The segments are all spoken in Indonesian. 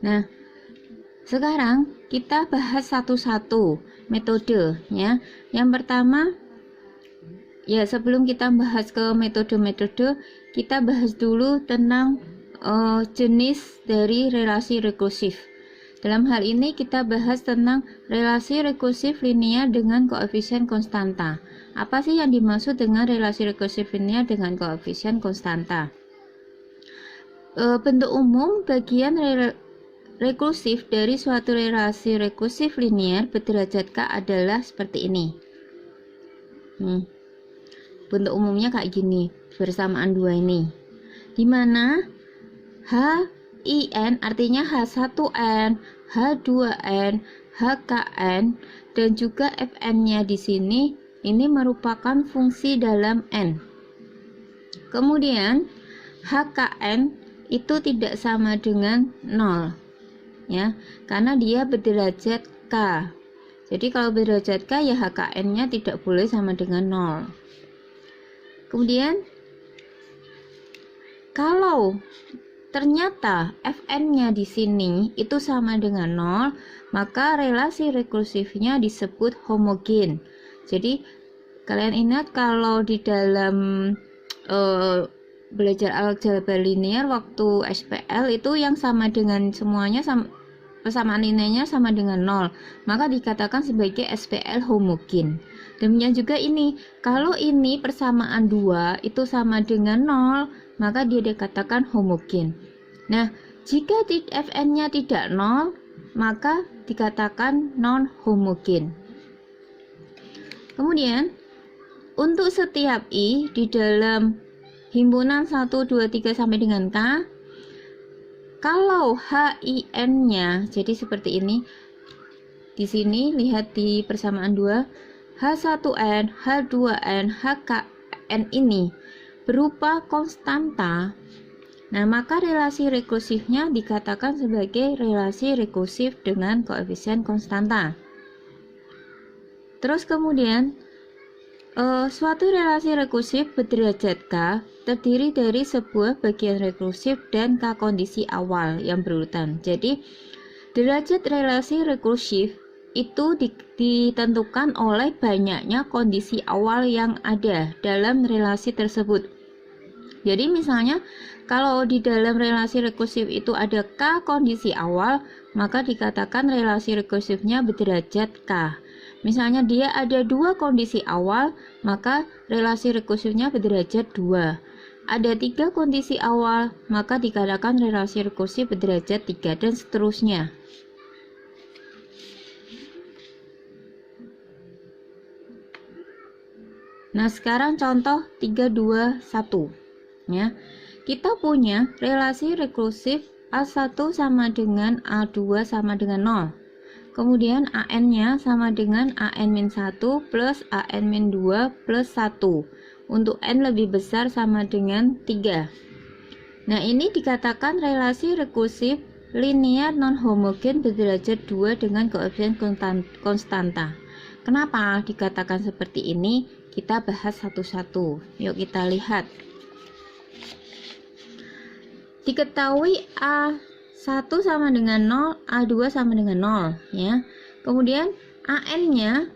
Nah, sekarang kita bahas satu-satu metode ya. Yang pertama, ya sebelum kita bahas ke metode-metode, kita bahas dulu tentang jenis dari relasi rekursif. Dalam hal ini kita bahas tentang relasi rekursif linear dengan koefisien konstanta. Apa sih yang dimaksud dengan relasi rekursif linear dengan koefisien konstanta? Bentuk umum bagian rekursif dari suatu relasi rekursif linear berderajat K adalah seperti ini. Bentuk umumnya kayak gini, bersamaan dua ini, dimana HIN artinya H1N, H2N, HKN, dan juga Fn-nya di sini ini merupakan fungsi dalam N. Kemudian HKN itu tidak sama dengan 0 ya, karena dia berderajat K. Jadi kalau berderajat K ya HKN-nya tidak boleh sama dengan 0. Kemudian kalau ternyata Fn-nya di sini itu sama dengan 0, maka relasi rekursifnya disebut homogen. Jadi kalian ingat kalau di dalam belajar algebra linear waktu SPL itu yang sama dengan semuanya persamaan linearnya sama dengan 0, maka dikatakan sebagai SPL homogen. Demikian juga ini, kalau ini persamaan 2 itu sama dengan 0, maka dia dikatakan homogen. Nah, jika Fn-nya tidak 0, maka dikatakan non homogen. Kemudian untuk setiap I di dalam himpunan 1, 2, 3 sampai dengan K, kalau HIN-nya jadi seperti ini. Di sini lihat di persamaan 2, H1N, H2N, HKN ini berupa konstanta. Nah, maka relasi rekursifnya dikatakan sebagai relasi rekursif dengan koefisien konstanta. Terus kemudian suatu relasi rekursif berderajat K terdiri dari sebuah bagian rekursif dan K kondisi awal yang berurutan. Jadi derajat relasi rekursif itu ditentukan oleh banyaknya kondisi awal yang ada dalam relasi tersebut. Jadi misalnya kalau di dalam relasi rekursif itu ada K kondisi awal, maka dikatakan relasi rekursifnya berderajat K. Misalnya dia ada 2 kondisi awal, maka relasi rekursifnya berderajat 2. Ada 3 kondisi awal, maka dikatakan relasi rekursif berderajat 3, dan seterusnya. Nah, sekarang contoh 3, 2, 1 ya. Kita punya relasi rekursif A1 sama dengan A2 sama dengan 0. Kemudian AN-nya sama dengan AN-1 plus AN-2 plus 1. Untuk N lebih besar sama dengan 3. Nah, ini dikatakan relasi rekursif linear non-homogen berderajat 2 dengan koefisien konstanta. Kenapa dikatakan seperti ini? Kita bahas satu-satu. Yuk kita lihat. Diketahui A1 sama dengan 0, A2 sama dengan 0 ya. Kemudian AN-nya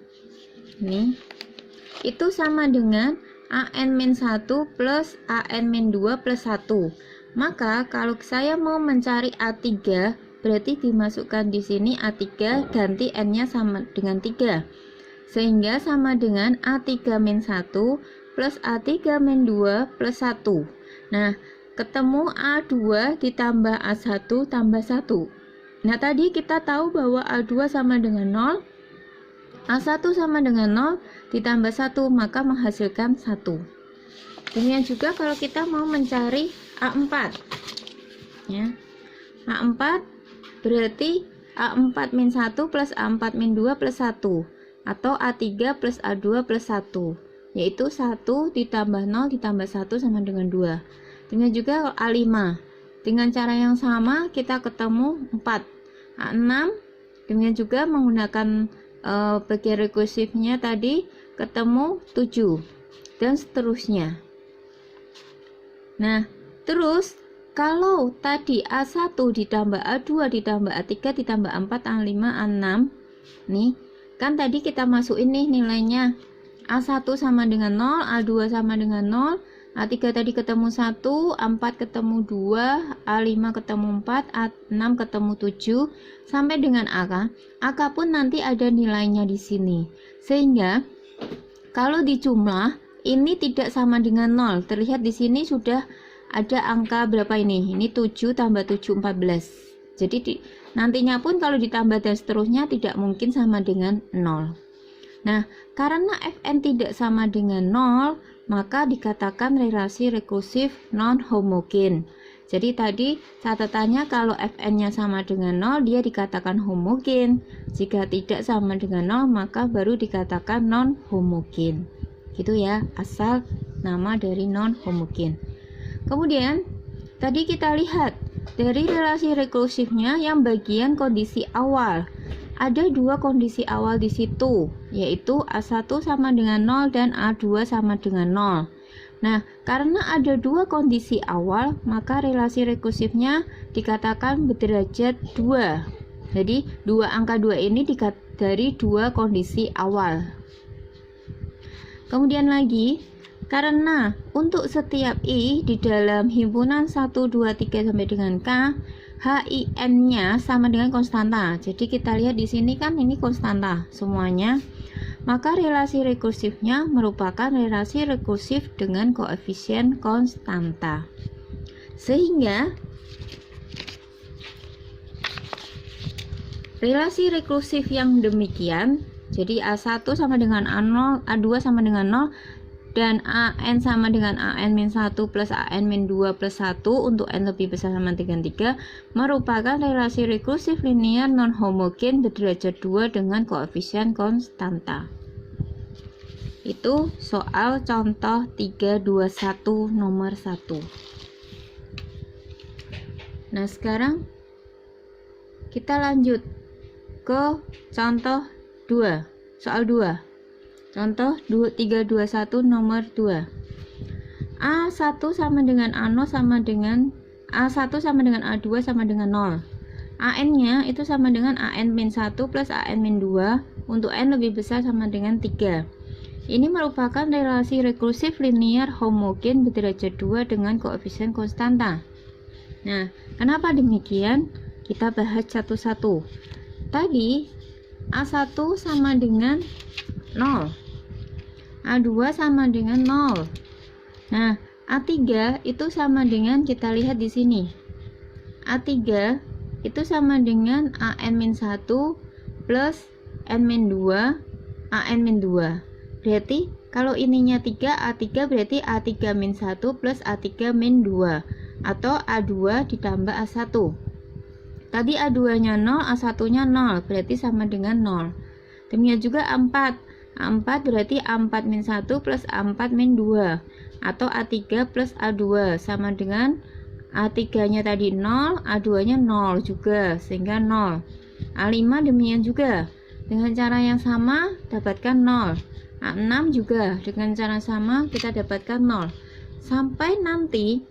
ini itu sama dengan AN-1 plus AN-2 plus 1. Maka kalau saya mau mencari A3, berarti dimasukkan di sini A3 ganti N-nya sama dengan 3. Sehingga sama dengan A3-1 plus A3-2 plus 1. Nah, ketemu A2 ditambah A1 tambah 1. Nah, tadi kita tahu bahwa A2 sama dengan 0, A1 sama dengan 0 ditambah 1, maka menghasilkan 1. Demikian juga kalau kita mau mencari A4 ya. A4 berarti A4-1 plus A4-2 plus 1, atau A3 plus A2 plus 1, yaitu 1 ditambah 0 ditambah 1 sama dengan 2. Dengan juga A5, dengan cara yang sama kita ketemu 4. A6 dengan juga menggunakan bagian rekursifnya tadi ketemu 7, dan seterusnya. Nah, terus kalau tadi A1 ditambah A2 ditambah A3 ditambah A4 A5 A6 nih, kan tadi kita masukin nih nilainya. A1 sama dengan 0, A2 sama dengan 0, A3 tadi ketemu 1, A4 ketemu 2, A5 ketemu 4, A6 ketemu 7 sampai dengan AK. AK pun nanti ada nilainya di sini. Sehingga kalau dijumlah ini tidak sama dengan 0. Terlihat di sini sudah ada angka berapa ini? Ini 7 tambah 7 14. Jadi nantinya pun kalau ditambah dan seterusnya tidak mungkin sama dengan 0. Nah, karena Fn tidak sama dengan 0, maka dikatakan relasi rekursif non-homogen. Jadi tadi catatannya kalau Fn-nya sama dengan 0, dia dikatakan homogen. Jika tidak sama dengan 0, maka baru dikatakan non-homogen. Gitu ya, asal nama dari non-homogen. Kemudian, tadi kita lihat dari relasi rekursifnya yang bagian kondisi awal. Ada dua kondisi awal di situ, yaitu A1 sama dengan 0 dan A2 sama dengan 0. Nah, karena ada dua kondisi awal, maka relasi rekursifnya dikatakan berderajat 2. Jadi, dua angka 2 ini dari dua kondisi awal. Kemudian lagi, karena untuk setiap I di dalam himpunan 1, 2, 3 sampai dengan K, HIN-nya sama dengan konstanta. Jadi kita lihat di sini kan ini konstanta semuanya. Maka relasi rekursifnya merupakan relasi rekursif dengan koefisien konstanta. Sehingga relasi rekursif yang demikian, jadi A1 sama dengan A0, A2 sama dengan 0, dan AN sama dengan AN-1 plus AN-2 plus 1 untuk N lebih besar sama dengan 3 merupakan relasi rekursif linear non-homogen berderajat 2 dengan koefisien konstanta. Itu soal contoh 321 nomor 1. Nah, sekarang kita lanjut ke contoh 2, soal 2. Contoh 321 nomor 2. A1 sama dengan A0 sama dengan A1 sama dengan A2 sama dengan 0. AN-nya itu sama dengan AN-1 plus AN-2 untuk N lebih besar sama dengan 3. Ini merupakan relasi rekursif linear homogen berderajat 2 dengan koefisien konstanta. Nah, kenapa demikian? Kita bahas satu-satu. Tadi A1 sama dengan 0. A2 sama dengan 0. Nah, A3 itu sama dengan, kita lihat di sini. A3 itu sama dengan AN-1 plus N-2 AN-2. Berarti kalau ininya 3, A3 berarti A3-1 plus A3-2 atau A2 ditambah A1. Tadi A2-nya 0, A1-nya 0, berarti sama dengan 0. Demikian juga A4. A4 berarti A4-1 plus A4-2 atau A3 plus A2 sama dengan A3-nya tadi 0, A2-nya 0 juga, sehingga 0. A5 demikian juga, dengan cara yang sama dapatkan 0. A6 juga dengan cara sama kita dapatkan 0. Sampai nanti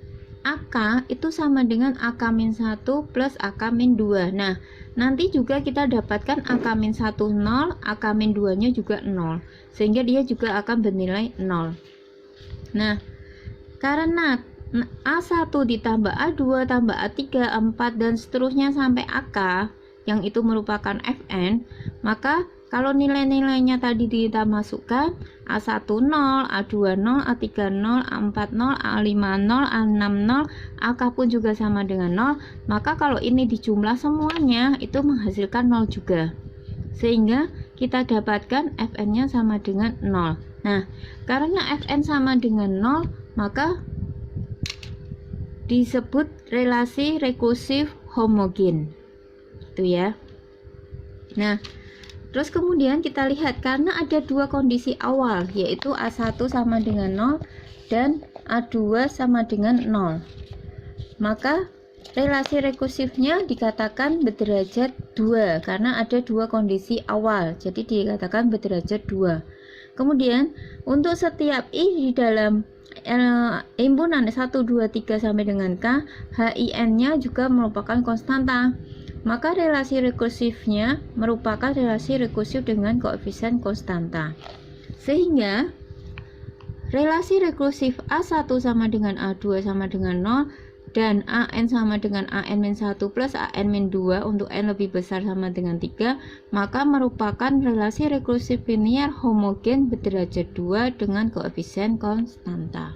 AK itu sama dengan AK-1 plus AK-2. Nah, nanti juga kita dapatkan AK-1 0, AK-2 nya juga 0, sehingga dia juga akan bernilai 0. Nah, karena A1 ditambah A2 tambah A3, A4 dan seterusnya sampai AK yang itu merupakan Fn, maka kalau nilai-nilainya tadi kita masukkan A1 0, A2 0, A3 0, A4 0, A5 0, A6 0, AK pun juga sama dengan 0, maka kalau ini dijumlah semuanya itu menghasilkan 0 juga. Sehingga kita dapatkan Fn-nya sama dengan 0. Nah, karena Fn sama dengan 0, maka disebut relasi rekursif homogen. Itu ya. Nah, terus kemudian kita lihat karena ada dua kondisi awal, yaitu A1 sama dengan 0 dan A2 sama dengan 0. Maka relasi rekursifnya dikatakan berderajat 2 karena ada dua kondisi awal. Jadi dikatakan berderajat 2. Kemudian untuk setiap I di dalam himpunan 1, 2, 3 sampai dengan K, HIN-nya juga merupakan konstanta. Maka relasi rekursifnya merupakan relasi rekursif dengan koefisien konstanta. Sehingga relasi rekursif A1 sama dengan A2 sama dengan 0 dan AN sama dengan AN-1 plus AN-2 untuk N lebih besar sama dengan 3, maka merupakan relasi rekursif linear homogen berderajat 2 dengan koefisien konstanta.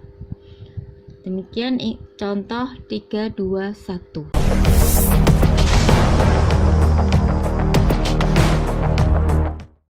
Demikian contoh 3, 2, 1.